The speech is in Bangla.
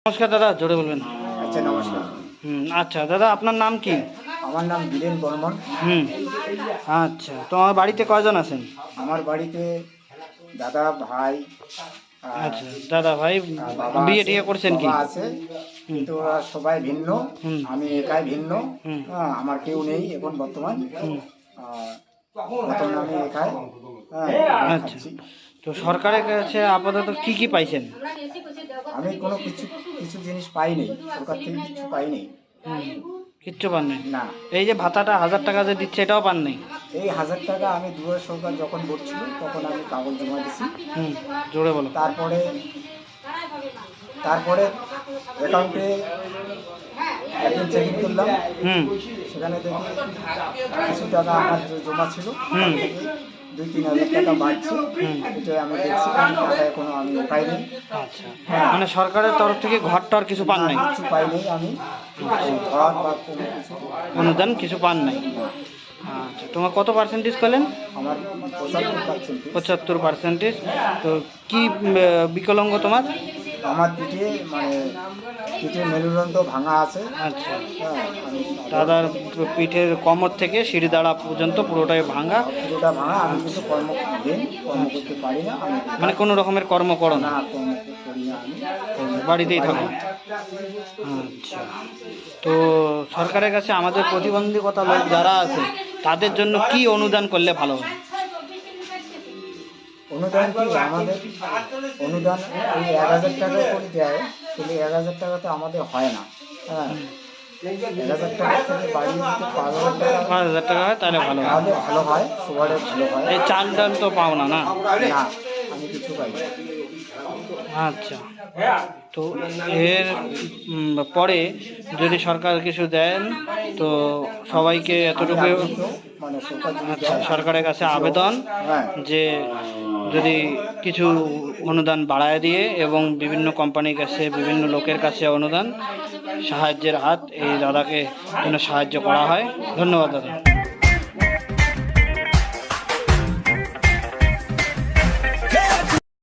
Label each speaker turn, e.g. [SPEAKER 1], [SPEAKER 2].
[SPEAKER 1] নমস্কার দাদা, জোরে বলবেন।
[SPEAKER 2] আচ্ছা নমস্কার।
[SPEAKER 1] আচ্ছা দাদা, আপনার নাম কি?
[SPEAKER 2] আমার নাম বীরেন বর্মন।
[SPEAKER 1] আচ্ছা, তো আমার বাড়িতে কয়জন আছেন?
[SPEAKER 2] আমার বাড়িতে দাদা ভাই
[SPEAKER 1] আচ্ছা দাদা ভাই
[SPEAKER 2] বাবা
[SPEAKER 1] বিয়ে
[SPEAKER 2] আছে,
[SPEAKER 1] টিয়ে করছেন কি?
[SPEAKER 2] বাবা আছে, কিন্তু ওরা সবাই ভিন্ন। আমি একাই ভিন্ন। আমার কেউ নেই এখন বর্তমান। বর্তমানে আমি একাই।
[SPEAKER 1] আচ্ছা, তো সরকারের কাছে আপাতত কি কি পাইছেন?
[SPEAKER 2] আমি কোনো কিছু কিছু জিনিস পাইনি, সরকার থেকে কিছু পাইনি।
[SPEAKER 1] কিচ্ছু পান নাই?
[SPEAKER 2] না।
[SPEAKER 1] এই যে ভাতাটা 1000 টাকা যে দিচ্ছে, এটাও পান নাই?
[SPEAKER 2] এই 1000 টাকা আমি দুয়ারে সরকার যখন ভরছিল তখন আমি কাগজ জমা দিছি।
[SPEAKER 1] জোরে বলো।
[SPEAKER 2] তারপরে অ্যাকাউন্টে একদিন চেকিং করলাম। সেখানে দেখি কিছু টাকা আমার যে জমা ছিল 2-3 হাজার টাকা বাড়ছে। এটাই আমি দেখছি, টাকা এখনো আমি পাইনি।
[SPEAKER 1] আচ্ছা, মানে সরকারের তরফ থেকে ঘর টর কিছু পান নাই?
[SPEAKER 2] কিছু পাইনি আমি, ঘর বা কোনো কিছু
[SPEAKER 1] অনুদান কিছু পান নাই। আচ্ছা, তোমার কত পার্সেন্টেজ পেলেন?
[SPEAKER 2] আমার
[SPEAKER 1] 75%। তো কি বিকলাঙ্গ তোমার?
[SPEAKER 2] আমার পিঠে মেরুদণ্ড ভাঙা আছে।
[SPEAKER 1] আচ্ছা, দাদার পিঠের কোমর থেকে সিঁড়ি দাঁড়া পর্যন্ত পুরোটাই ভাঙা।
[SPEAKER 2] পুরোটা ভাঙা। আমি কিন্তু কর্ম করতে পারি না।
[SPEAKER 1] মানে কোনো রকমের কর্ম করো না?
[SPEAKER 2] কর্ম করি না, আমি
[SPEAKER 1] বাড়িতেই থাকো। আচ্ছা, তো সরকারের কাছে আমাদের প্রতিবন্ধকতা লোক যারা আছে তাদের জন্য কি অনুদান করলে ভালো হয়?
[SPEAKER 2] অনুদান কি আমাদের অনুদান ওই 1000 টাকা করে দেয়, কিন্তু 1000 টাকা তো আমাদের হয় না। 1000 টাকা থেকে বাড়িয়ে দিতে
[SPEAKER 1] 5000 টাকা হয় তাহলে ভালো হয়।
[SPEAKER 2] ভালো হয়, সবারই ভালো হয়।
[SPEAKER 1] এই চাল ডাল তো পাও না? না,
[SPEAKER 2] আমি কিছু পাই না।
[SPEAKER 1] আচ্ছা, তো এর পরে যদি সরকার কিছু দেন তো সবাইকে এতটুকু আচ্ছা সরকারের কাছে আবেদন যে যদি কিছু অনুদান বাড়ায় দিয়ে এবং বিভিন্ন কোম্পানির কাছে বিভিন্ন লোকের কাছে অনুদান সাহায্যের হাত এই দাদাকে যেন সাহায্য করা হয়। ধন্যবাদ দাদা।